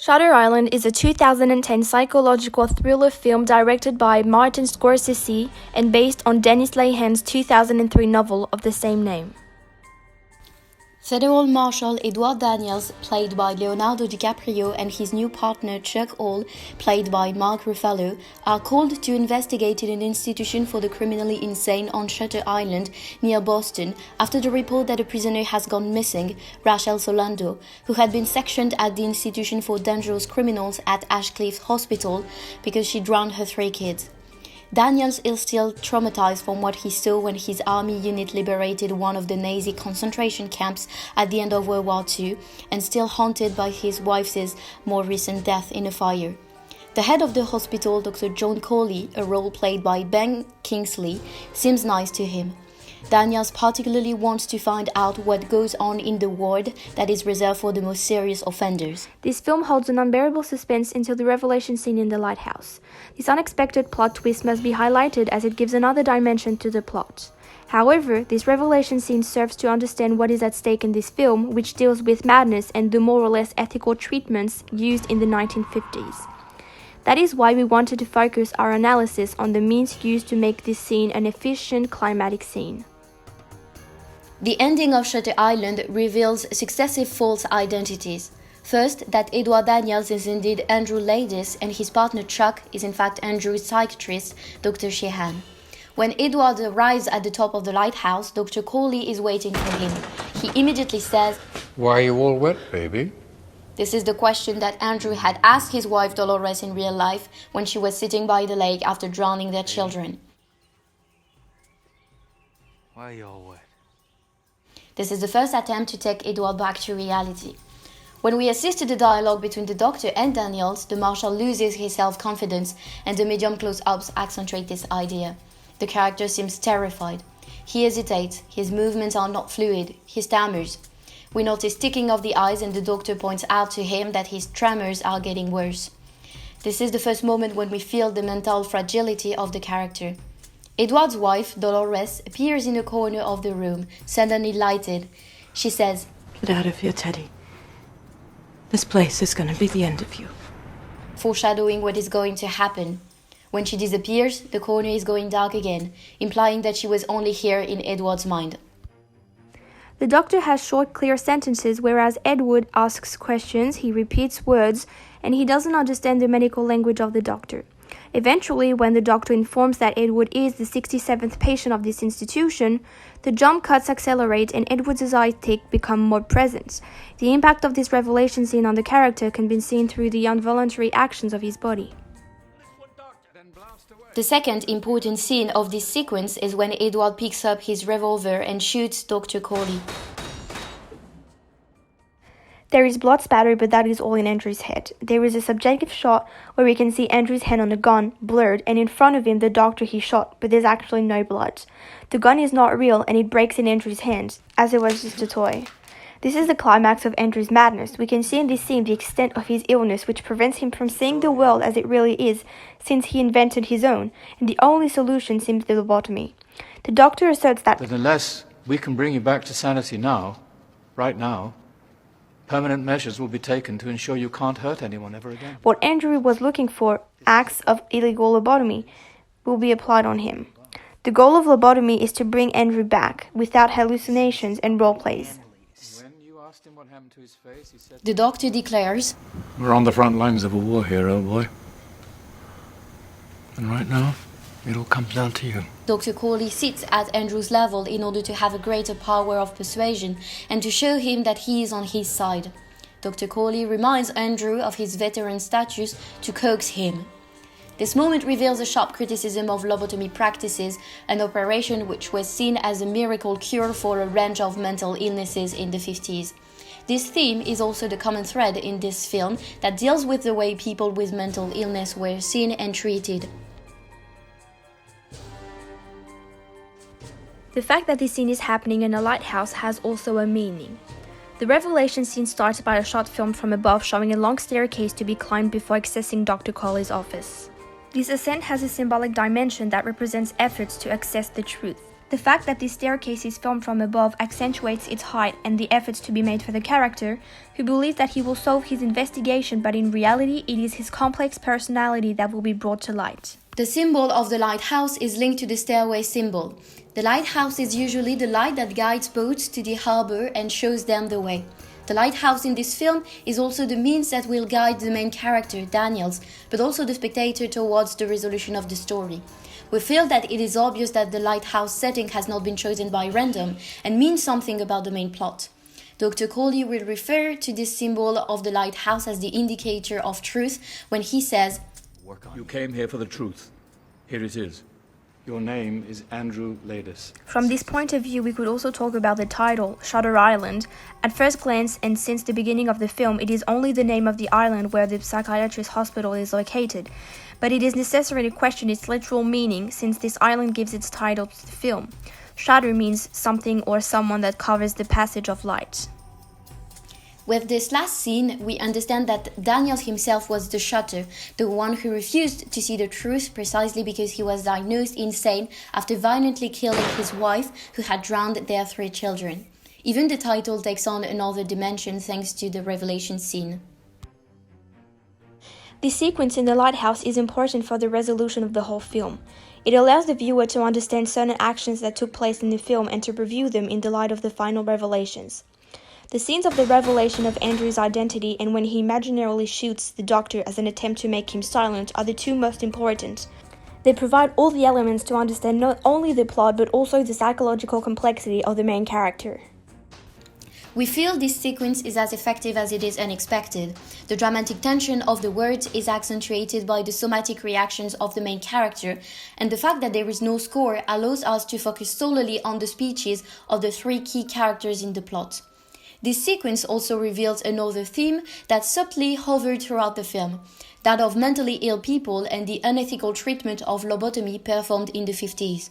Shutter Island is a 2010 psychological thriller film directed by Martin Scorsese and based on Dennis Lehane's 2003 novel of the same name. Federal Marshal Edward Daniels, played by Leonardo DiCaprio, and his new partner Chuck Hall, played by Mark Ruffalo, are called to investigate in an institution for the criminally insane on Shutter Island near Boston after the report that a prisoner has gone missing, Rachel Solando, who had been sectioned at the institution for dangerous criminals at Ashcliff Hospital because she drowned her 3 kids. Daniels is still traumatized from what he saw when his army unit liberated one of the Nazi concentration camps at the end of World War II, and still haunted by his wife's more recent death in a fire. The head of the hospital, Dr. John Corley, a role played by Ben Kingsley, seems nice to him. Daniels particularly wants to find out what goes on in the ward that is reserved for the most serious offenders. This film holds an unbearable suspense until the revelation scene in the lighthouse. This unexpected plot twist must be highlighted as it gives another dimension to the plot. However, this revelation scene serves to understand what is at stake in this film, which deals with madness and the more or less ethical treatments used in the 1950s. That is why we wanted to focus our analysis on the means used to make this scene an efficient climatic scene. The ending of Shutter Island reveals successive false identities. First, that Edward Daniels is indeed Andrew Ladis and his partner Chuck is in fact Andrew's psychiatrist, Dr. Sheehan. When Edward arrives at the top of the lighthouse, Dr. Corley is waiting for him. He immediately says, "Why are you all wet, baby?" This is the question that Andrew had asked his wife Dolores in real life when she was sitting by the lake after drowning their children. Why are you all wet? This is the first attempt to take Edward back to reality. When we assist to the dialogue between the doctor and Daniels, the marshal loses his self-confidence and the medium close-ups accentuate this idea. The character seems terrified. He hesitates, his movements are not fluid, he stammers. We notice ticking of the eyes and the doctor points out to him that his tremors are getting worse. This is the first moment when we feel the mental fragility of the character. Edward's wife, Dolores, appears in a corner of the room, suddenly lighted. She says, "Get out of here, Teddy. This place is going to be the end of you." foreshadowing what is going to happen. When she disappears, the corner is going dark again, implying that she was only here in Edward's mind. The doctor has short, clear sentences, whereas Edward asks questions, he repeats words, and he doesn't understand the medical language of the doctor. Eventually, when the doctor informs that Edward is the 67th patient of this institution, the jump cuts accelerate and Edward's eyes become more present. The impact of this revelation scene on the character can be seen through the involuntary actions of his body. The second important scene of this sequence is when Edward picks up his revolver and shoots Dr. Corley. There is blood spatter, but that is all in Andrew's head. There is a subjective shot where we can see Andrew's hand on the gun, blurred, and in front of him the doctor he shot, but there's actually no blood. The gun is not real and it breaks in Andrew's hands, as it was just a toy. This is the climax of Andrew's madness. We can see in this scene the extent of his illness, which prevents him from seeing the world as it really is, since he invented his own, and the only solution seems the lobotomy. The doctor asserts that unless we can bring you back to sanity now, right now, permanent measures will be taken to ensure you can't hurt anyone ever again. what Andrew was looking for, acts of illegal lobotomy, will be applied on him. The goal of lobotomy is to bring Andrew back, without hallucinations and role plays. When you asked him what happened to his face, he said, The doctor declares, "We're on the front lines of a war here, old boy. And right now, it all comes down to you." Dr. Corley sits at Andrew's level in order to have a greater power of persuasion and to show him that he is on his side. Dr. Corley reminds Andrew of his veteran status to coax him. This moment reveals a sharp criticism of lobotomy practices, an operation which was seen as a miracle cure for a range of mental illnesses in the 50s. This theme is also the common thread in this film that deals with the way people with mental illness were seen and treated. The fact that this scene is happening in a lighthouse has also a meaning. The revelation scene starts by a shot filmed from above showing a long staircase to be climbed before accessing Dr. Corley's office. This ascent has a symbolic dimension that represents efforts to access the truth. The fact that this staircase is filmed from above accentuates its height and the efforts to be made for the character, who believes that he will solve his investigation, but in reality it is his complex personality that will be brought to light. The symbol of the lighthouse is linked to the stairway symbol. The lighthouse is usually the light that guides boats to the harbor and shows them the way. The lighthouse in this film is also the means that will guide the main character, Daniels, but also the spectator towards the resolution of the story. We feel that it is obvious that the lighthouse setting has not been chosen by random and means something about the main plot. Dr. Coley will refer to this symbol of the lighthouse as the indicator of truth when he says, You came here for the truth. Here it is. Your name is Andrew Ladis. From this point of view, we could also talk about the title, Shutter Island. At first glance, and since the beginning of the film, it is only the name of the island where the psychiatrist hospital is located. But it is necessary to question its literal meaning, since this island gives its title to the film. Shutter means something or someone that covers the passage of light. With this last scene, we understand that Daniels himself was the shutter, the one who refused to see the truth precisely because he was diagnosed insane after violently killing his wife, who had drowned their 3 children. Even the title takes on another dimension thanks to the revelation scene. This sequence in the lighthouse is important for the resolution of the whole film. It allows the viewer to understand certain actions that took place in the film and to review them in the light of the final revelations. The scenes of the revelation of Andrew's identity and when he imaginarily shoots the doctor as an attempt to make him silent are the 2 most important. They provide all the elements to understand not only the plot but also the psychological complexity of the main character. We feel this sequence is as effective as it is unexpected. The dramatic tension of the words is accentuated by the somatic reactions of the main character, and the fact that there is no score allows us to focus solely on the speeches of the 3 key characters in the plot. This sequence also reveals another theme that subtly hovered throughout the film, that of mentally ill people and the unethical treatment of lobotomy performed in the 50s.